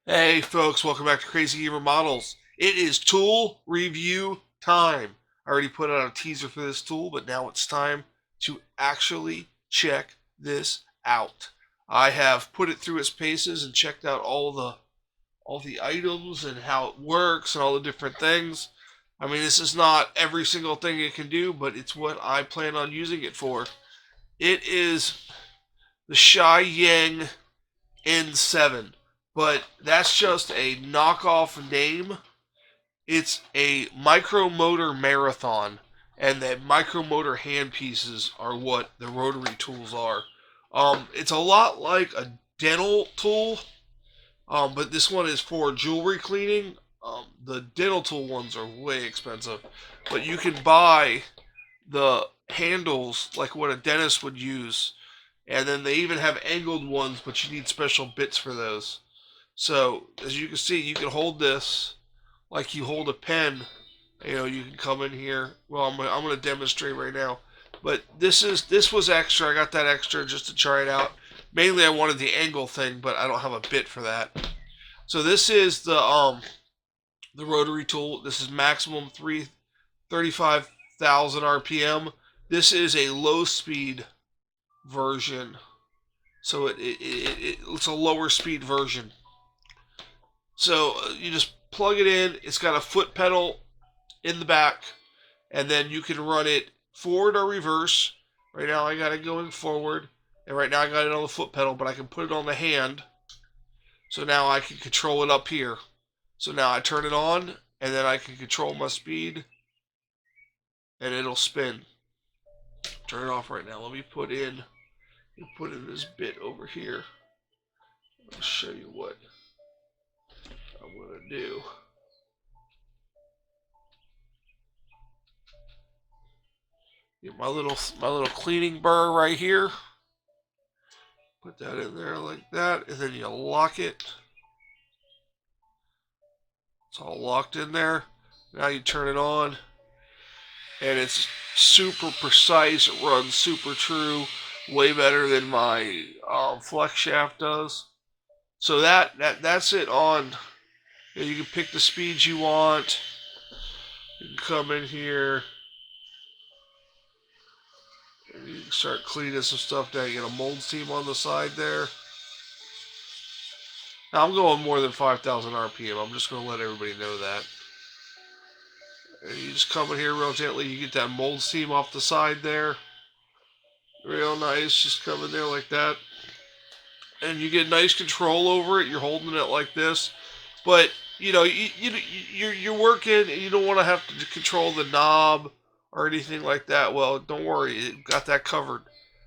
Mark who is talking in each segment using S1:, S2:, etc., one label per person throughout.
S1: Hey folks, welcome back to Crazy Gamer Models. It is tool review time. I already put out a teaser for this tool, but now it's time to actually check this out. I have put it through its paces and checked out all the items and how it works and all the different things. I mean, this is not every single thing it can do, but it's what I plan on using it for. It is the Shy Yang N7, but that's just a knockoff name. It's a micromotor marathon, and the micromotor handpieces are what the rotary tools are. It's a lot like a dental tool, but this one is for jewelry cleaning. The dental tool ones are way expensive, but you can buy the handles like what a dentist would use, and then they even have angled ones, but you need special bits for those. So as you can see, you can hold this like you hold a pen. You can come in here. Well, I'm gonna demonstrate right now. But this was extra. I got that extra just to try it out. Mainly, I wanted the angle thing, but I don't have a bit for that. So this is the rotary tool. This is maximum 35,000 RPM. This is a low speed version, so it's a lower speed version. So you just plug it in. It's got a foot pedal in the back, and then you can run it forward or reverse. Right now I got it going forward, and right now I got it on the foot pedal, but I can put it on the hand. So now I can control it up here. So now I turn it on, and then I can control my speed, and it'll spin. Turn it off right now. Let me put in this bit over here. I'll show you what I'm gonna do. Get my little cleaning burr right here. Put that in there like that, and then you lock it. It's all locked in there. Now you turn it on, and it's super precise. It runs super true, way better than my flex shaft does. So that's it on. You can pick the speeds you want. You can come in here and you can start cleaning some stuff down. You get a mold seam on the side there. Now I'm going more than 5,000 RPM. I'm just going to let everybody know that. And you just come in here real gently. You get that mold seam off the side there. Real nice. Just come in there like that. And you get nice control over it. You're holding it like this. But, you're working and you don't want to have to control the knob or anything like that. Well, don't worry. It got that covered.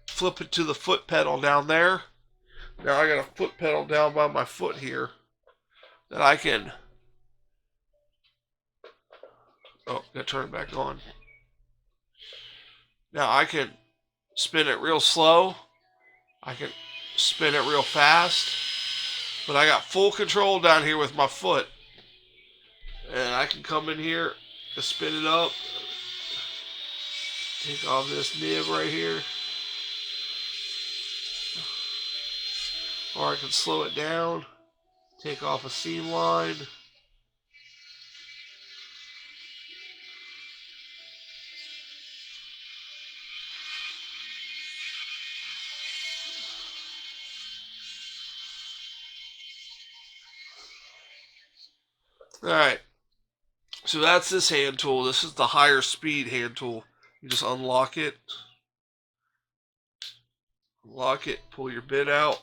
S1: Flip it to the foot pedal down there. Now I got a foot pedal down by my foot here that I can. Oh, gotta turn it back on. Now I can spin it real slow. I can spin it real fast. But I got full control down here with my foot. And I can come in here and spin it up. Take off this nib right here. Or I can slow it down. Take off a seam line. Alright. So that's this hand tool. This is the higher speed hand tool. You just unlock it. Lock it, pull your bit out,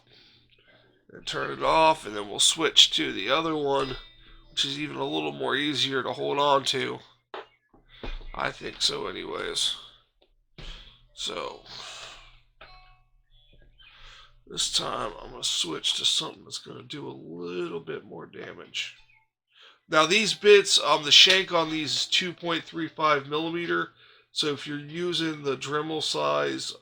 S1: and turn it off, and then we'll switch to the other one, which is even a little more easier to hold on to. I think so anyways. So this time I'm going to switch to something that's going to do a little bit more damage. Now these bits, the shank on these is 2.35 millimeter. So if you're using the Dremel size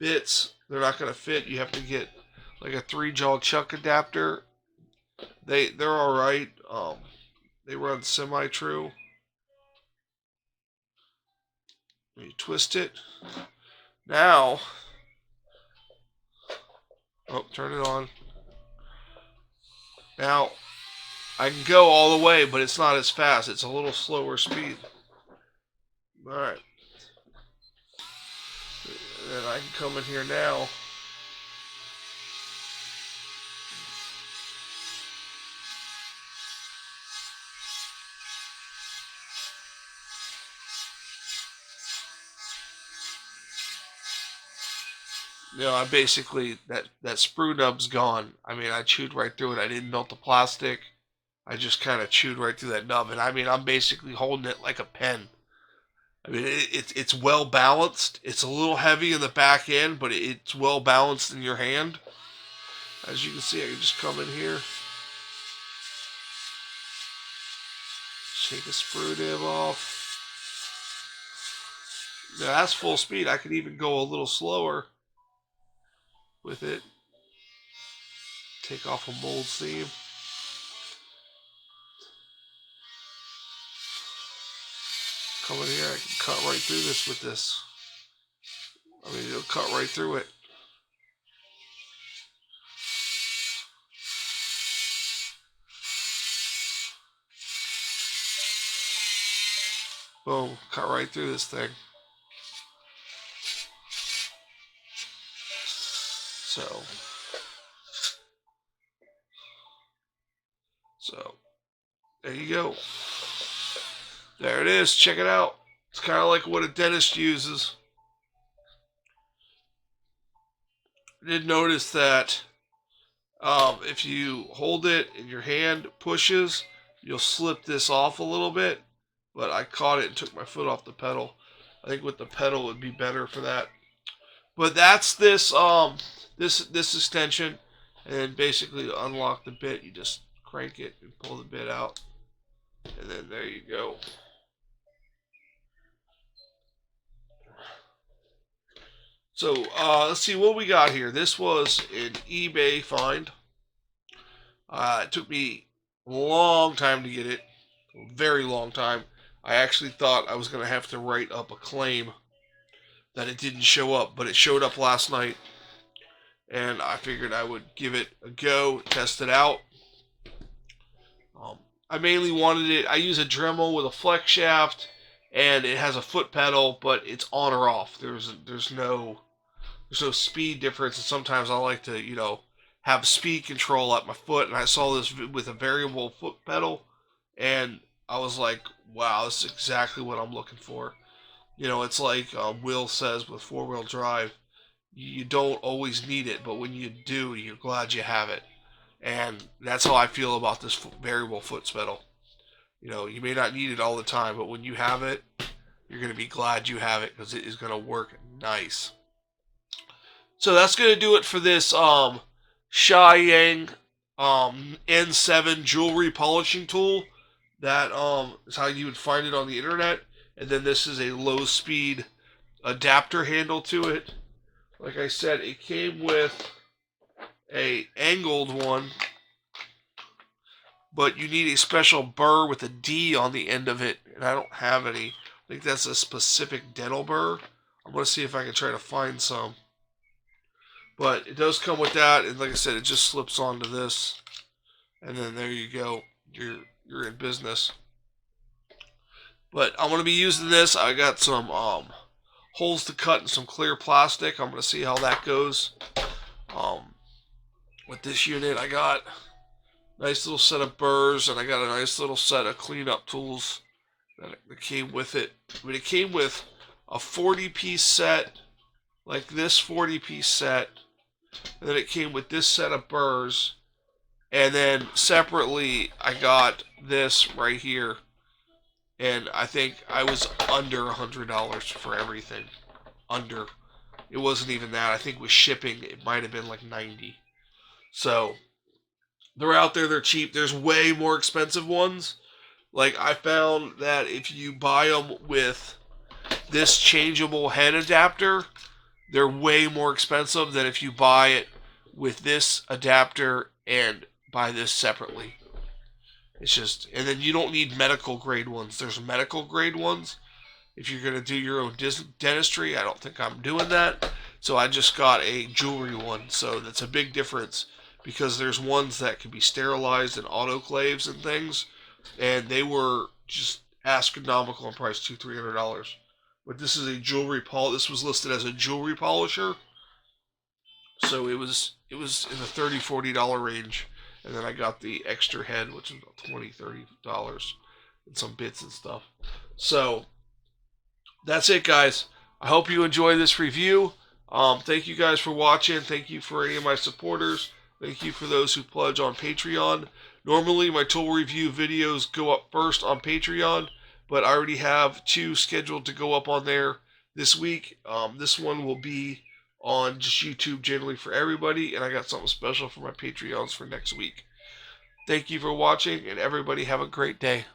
S1: bits, they're not going to fit. You have to get like a 3-jaw chuck adapter. They're all right. They run semi-true. You twist it. Now, oh, turn it on. Now, I can go all the way, but it's not as fast. It's a little slower speed. Alright. Then I can come in here now. I basically, that sprue nub's gone. I mean, I chewed right through it. I didn't melt the plastic. I just kind of chewed right through that nub. And I mean, I'm basically holding it like a pen. I mean, it's well balanced. It's a little heavy in the back end, but it's well balanced in your hand. As you can see, I can just come in here, take a sprue nib off. Now that's full speed. I could even go a little slower with it. Take off a mold seam. Come in here, I can cut right through this with this. I mean, it'll cut right through it. Boom, cut right through this thing. So, there you go. There it is. Check it out. It's kind of like what a dentist uses. I did notice that if you hold it and your hand pushes, you'll slip this off a little bit. But I caught it and took my foot off the pedal. I think with the pedal would be better for that. But that's this extension, and basically to unlock the bit, you just crank it and pull the bit out, and then there you go. So let's see what we got here. This was an eBay find. It took me a long time to get it, a very long time. I actually thought I was going to have to write up a claim that it didn't show up, but it showed up last night, and I figured I would give it a go, test it out. I mainly wanted it. I use a Dremel with a flex shaft, and it has a foot pedal, but it's on or off. There's no speed difference, and sometimes I like to have speed control at my foot. And I saw this with a variable foot pedal, and I was like, wow, this is exactly what I'm looking for. It's like Will says with four-wheel drive, you don't always need it, but when you do, you're glad you have it. And that's how I feel about this variable foot pedal. You may not need it all the time, but when you have it, you're going to be glad you have it because it is going to work nice. So that's going to do it for this Xiayang N7 jewelry polishing tool. That is how you would find it on the internet. And then this is a low speed adapter handle to it. Like I said, it came with a angled one, but you need a special burr with a D on the end of it, and I don't have any. I think that's a specific dental burr. I'm going to see if I can try to find some. But it does come with that, and like I said, it just slips onto this, and then there you go. You're in business. But I'm going to be using this. I got some holes to cut and some clear plastic. I'm going to see how that goes. With this unit, I got a nice little set of burrs, and I got a nice little set of cleanup tools that came with it. I mean, it came with a 40-piece set, like this 40-piece set, and then it came with this set of burrs, and then separately I got this right here, and I think I was under $100 for everything. Under. It wasn't even that. I think with shipping, it might have been like $90. So they're out there. They're cheap. There's way more expensive ones. Like I found that if you buy them with this changeable head adapter, they're way more expensive than if you buy it with this adapter and buy this separately. It's just, and then you don't need medical grade ones. There's medical grade ones. If you're going to do your own dentistry, I don't think I'm doing that. So I just got a jewelry one. So that's a big difference because there's ones that can be sterilized in autoclaves and things, and they were just astronomical in price, $200-300. But this is a jewelry polish. This was listed as a jewelry polisher, so it was in the $30-40 range. And then I got the extra head, which was about $20-30, and some bits and stuff. So that's it, guys. I hope you enjoy this review. Thank you guys for watching. Thank you for any of my supporters. Thank you for those who pledge on Patreon. Normally, my tool review videos go up first on Patreon, but I already have 2 scheduled to go up on there this week. This one will be on just YouTube generally for everybody, and I got something special for my Patreons for next week. Thank you for watching, and everybody have a great day.